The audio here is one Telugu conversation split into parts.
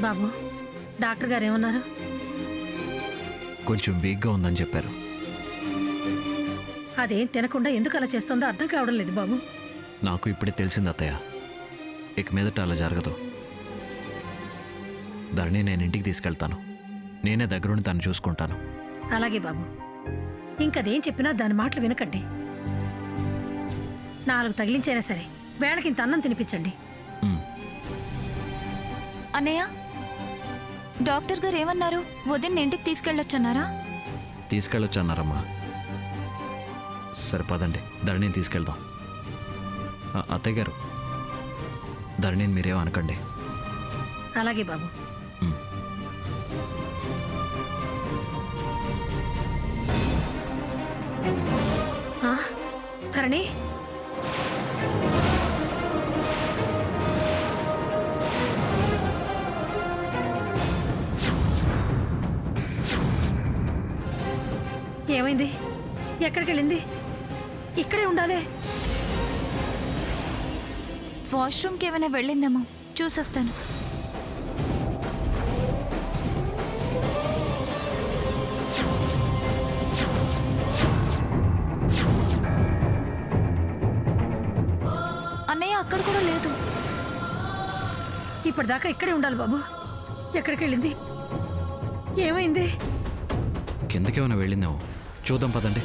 బాబు, డాక్టర్ గారు ఏమన్నారు? కొంచెం వీక్గా ఉందని చెప్పారు. అదేం తినకుండా ఎందుకు అలా చేస్తుందో అర్థం కావడం లేదు బాబు. నాకు ఇప్పుడే తెలిసింది అత్తయ్య, ఇక మీదట అలా జరగదు. ధరణి నేను ఇంటికి తీసుకెళ్తాను, నేనే దగ్గరుండి తను చూసుకుంటాను. అలాగే బాబు, ఇంకదేం చెప్పినా దాని మాటలు వినకండి. 4 తగిలించైనా సరే వేళకింత అన్నం తినిపించండి. అన్నయ్య, డాక్టర్ గారు ఏమన్నారు? వదిన ఇంటికి తీసుకెళ్ళొచ్చన్నారా? తీసుకెళ్ళొచ్చన్నారమ్మా. సరిపదండి, ధరణిని తీసుకెళ్దాం. అత్తయ్య గారు, ధరణిని మీరేమో అనకండి. అలాగే బాబు. ధరణి, ఏమైంది? ఎక్కడికి వెళ్ళింది? ఇక్కడే ఉండాలి. వాష్రూమ్కి ఏమైనా వెళ్ళిందేమో, చూసొస్తాను. అన్నయ్య అక్కడ కూడా లేదు. ఇప్పటిదాకా ఇక్కడే ఉండాలి బాబు. ఎక్కడికి వెళ్ళింది? ఏమైంది? కిందకేమైనా వెళ్ళిందేమో, చూద్దాం పదండి.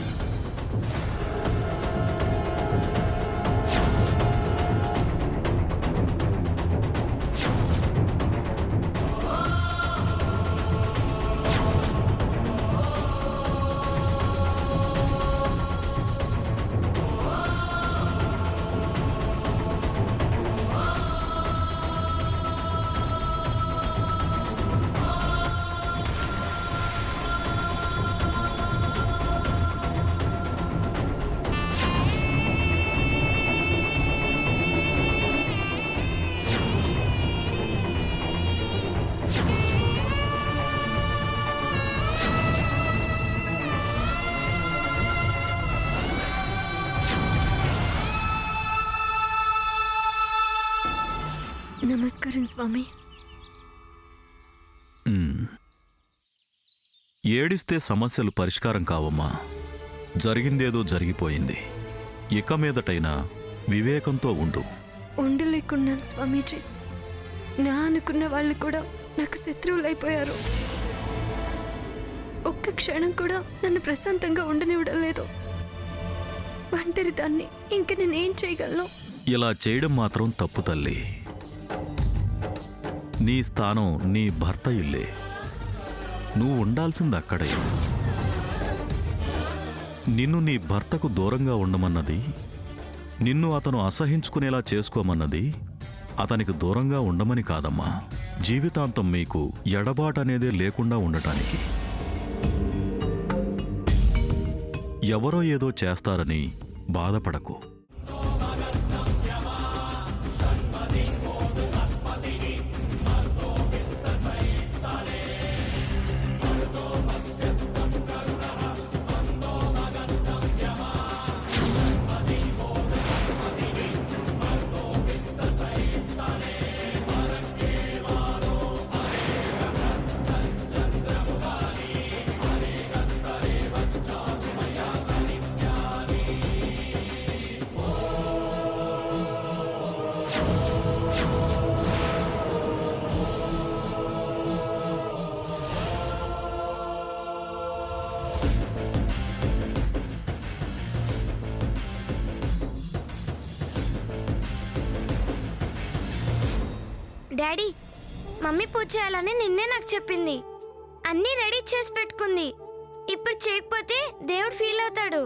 నమస్కారం స్వామి. ఏడిస్తే సమస్యలు పరిష్కారం కావమ్మా. జరిగిందేదో జరిగిపోయింది. ఇక మీదటైనా వివేకంతో ఉండు. ఉండలేకున్నాను స్వామీజీ. నా అనుకున్న వాళ్ళు కూడా నాకు శత్రువులైపోయారు. ఒక్క క్షణం కూడా నన్ను ప్రశాంతంగా ఉండనివ్వడం లేదు. ఒంటరి దాన్ని ఇంక నేనేం చేయగలను? ఇలా చేయడం మాత్రం తప్పు తల్లి. నీ స్థానం నీ భర్త ఇల్లే. నువ్వు ఉండాల్సింది అక్కడే. నిన్ను నీ భర్తకు దూరంగా ఉండమన్నది, నిన్ను అతను అసహించుకునేలా చేసుకోమన్నది అతనికి దూరంగా ఉండమని కాదమ్మా. జీవితాంతం మీకు ఎడబాటనేదే లేకుండా ఉండటానికి. ఎవరో ఏదో చేస్తారని బాధపడకు. డాడీ, మమ్మీ పూజ చేయాలని నిన్నే నాకు చెప్పింది. అన్నీ రెడీ చేసి పెట్టుకుంది. ఇప్పుడు చేయకపోతే దేవుడు ఫీల్ అవుతాడు.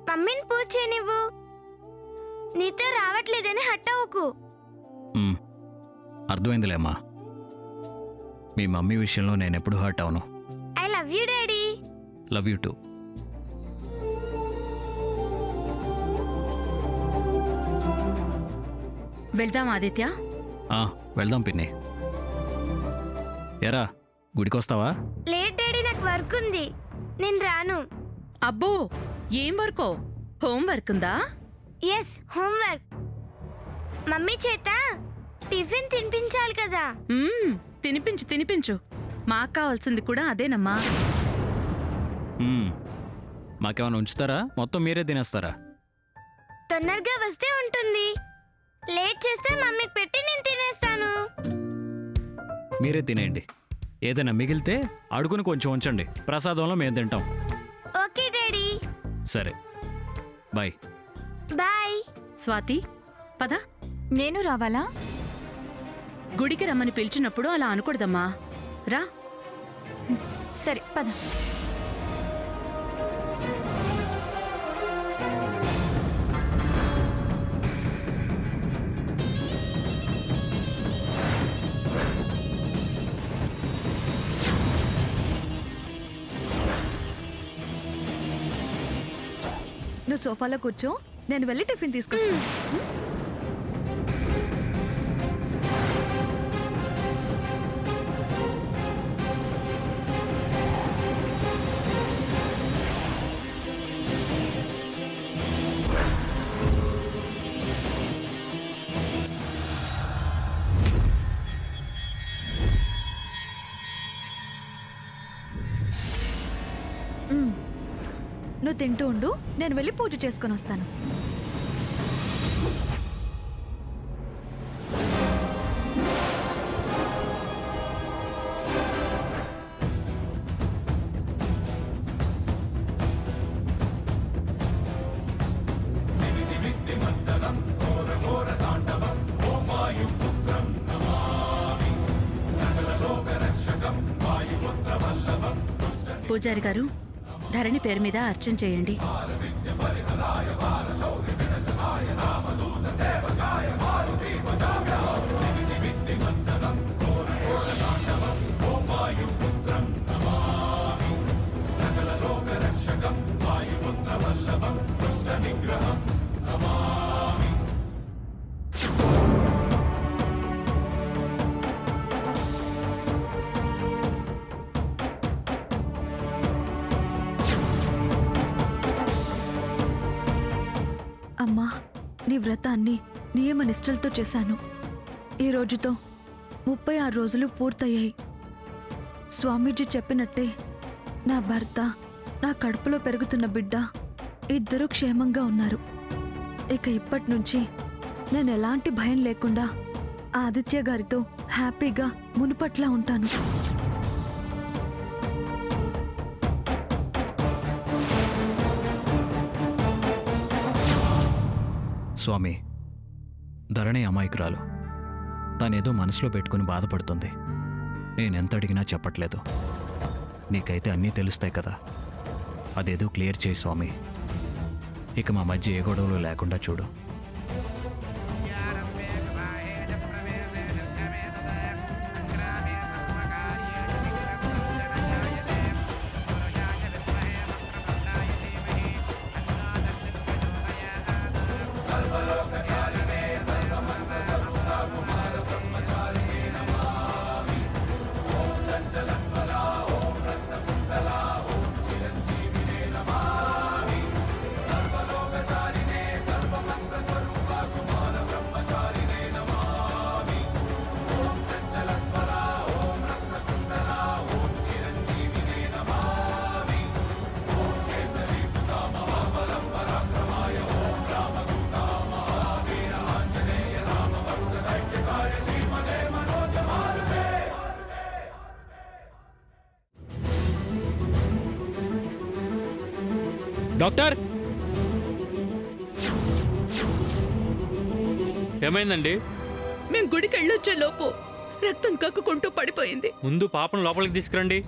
మమ్మీని పూజ చేయనివ్వు. నీతో రావట్లేదని హట్ అవ్వకు. అర్థమైందిలేమ్మా. మీ మమ్మీ విషయంలో నేను ఎప్పుడు హర్ట్ అవును. I love you daddy. Love you too. వెళ్దాం ఆదిత్య. వెళ్దాం పిన్ని. ఎరా, గుడికొస్తావా? లేట్ డాడీ, నాకు వర్క్ ఉంది, నేను రాను. అబ్బో, ఏం వర్కో? హోంవర్క్ ఉందా? Yes, homework. మమ్మీ చేత టిఫిన్ తినిపించాలి కదా. తినిపించు తినిపించు. మాకు కావాల్సింది కూడా అదేనమ్మా. మాకేమైనా ఉంచుతారా? మొత్తం మీరే తినేస్తారా? తొందరగా వస్తే ఉంటుంది, లేట్ చేస్తే మమ్మీకి పెట్టి నేను తినేస్తాను. మీరే తినేయండి. ఏదైనా మిగిలితే అడుగుని కొంచెం ఉంచండి, ప్రసాదంలో మేము తింటాం. Okay daddy. సరే, బాయ్. బాయ్. స్వాతి, పద. నేను రావాలా? గుడికి రమ్మని పిలిచినప్పుడు అలా అనకూడదమ్మా. రా. సరే పద. నువ్వు సోఫాలో కూర్చో, నేను వెళ్ళి టిఫిన్ తీసుకొస్తాను. నువ్వు తింటూ ఉండు, నేను వెళ్ళి పూజ చేసుకొని వస్తాను. పూజారి గారు, ధరణి పేరు మీద అర్చన చేయండి. అమ్మా, నీ వ్రతాన్ని నియమ నిష్టలతో చేశాను. ఈ రోజుతో 36 రోజులు పూర్తయ్యాయి. స్వామీజీ చెప్పినట్టే నా భర్త, నా కడుపులో పెరుగుతున్న బిడ్డ ఇద్దరూ క్షేమంగా ఉన్నారు. ఇక ఇప్పటి నుంచి నేను ఎలాంటి భయం లేకుండా ఆదిత్య గారితో హ్యాపీగా మునుపట్లా ఉంటాను. స్వామి, ధరణి అమాయకురాలు. తనేదో మనసులో పెట్టుకుని బాధపడుతుంది. నేనెంత అడిగినా చెప్పట్లేదు. నీకైతే అన్నీ తెలుస్తాయి కదా, అదేదో క్లియర్ చేయి స్వామి. ఇక మా మధ్య ఏ గొడవలు లేకుండా చూడు. డాక్టర్, ఏమైందండి? మేం గుడికి వెళ్ళొచ్చే లోపు రక్తం కక్కుకుంటూ పడిపోయింది. ముందు పాపను లోపలికి తీసుకురండి.